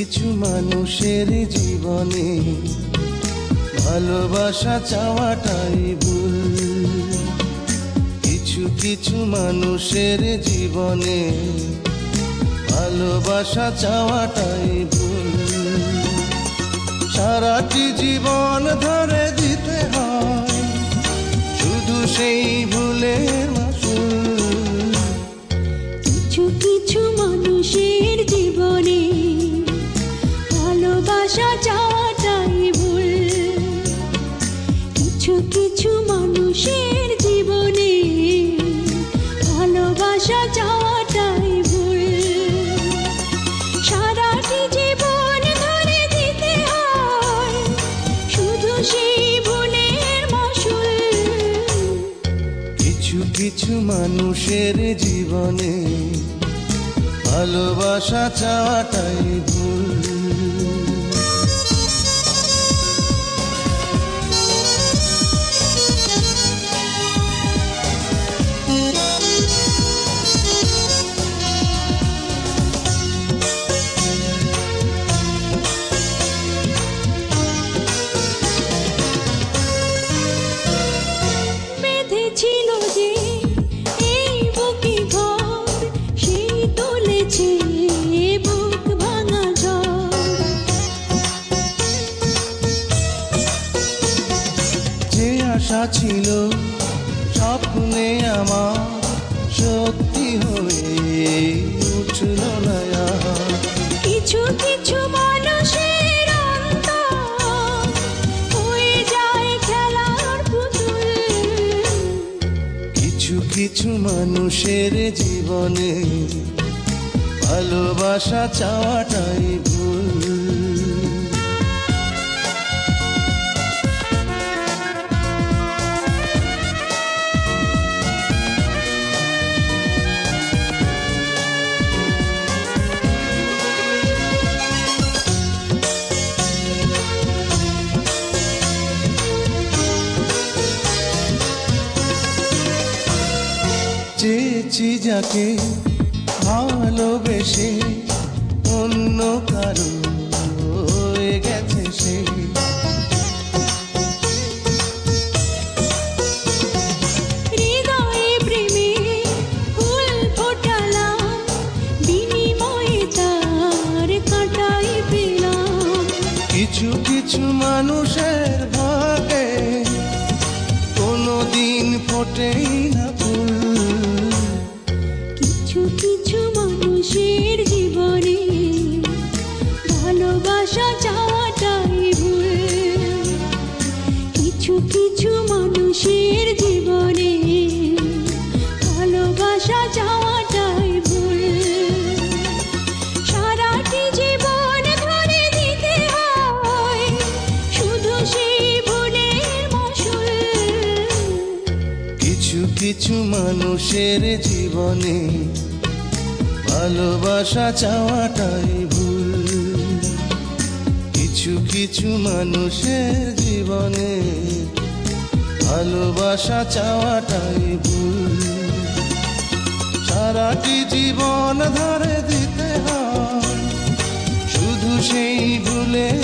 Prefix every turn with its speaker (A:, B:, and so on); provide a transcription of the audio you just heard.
A: কিছু মানুষের জীবনে ভালোবাসা চাওয়াটাই ভুল। কিছু কিছু মানুষের জীবনে ভালোবাসা চাওয়াটাই ভুল। সারাটি জীবন ধরে দিতে হয় শুধু সেই ভুলের মাসুল।
B: কিছু কিছু মানুষের জীবনে ভালোবাসা চাওয়াটাই ভুল। কিছু কিছু মানুষের জীবনে ভালোবাসা চাওয়াটাই ভুল। সারাটি জীবন ধরে দিতে হয় শুধু সেই ভুলের মাসুল।
A: কিছু কিছু মানুষের জীবনে ভালোবাসা চাওয়াটাই ভুল।
B: বেঁধেছিল যে এই বুকে ঘর, সেই তুলেছে বুক ভাঙা ঝড়।
A: যে আশা ছিল স্বপ্নে আমার সত্যি হয়ে উঠল না আর।
B: কিছু কিছু মানুষের অন্তর হয়ে যায় খেলার পুতুল।
A: কিছু কিছু মানুষের জীবনে ভালোবাসা চাওয়াটাই ভুল। চেয়েছি যাকে ভালোবেসে অন্য কারো হয়ে গেছে সে।
B: হৃদয়ে প্রেমে ফুল ফোটালাম, বিনিময়ে তার কাঁটাই পেলাম।
A: কিছু কিছু মানুষের ভাগে কোনোদিন ফোটেই না ফুল।
B: কিছু কিছু মানুষের জীবনে ভালোবাসা চাওয়াটাই ভুল। কিছু কিছু মানুষের জীবনে ভালোবাসা চাওয়াটাই ভুল। সারাটি জীবন ধরে দিতে হয় শুধু সেই ভুলের মাসুল।
A: কিছু কিছু মানুষের জীবনে ভালোবাসা চাওয়াটাই ভুল। কিছু কিছু মানুষের জীবনে ভালোবাসা চাওয়াটাই ভুল। সারাটি জীবন ধরে দিতে হয় শুধু সেই ভুলের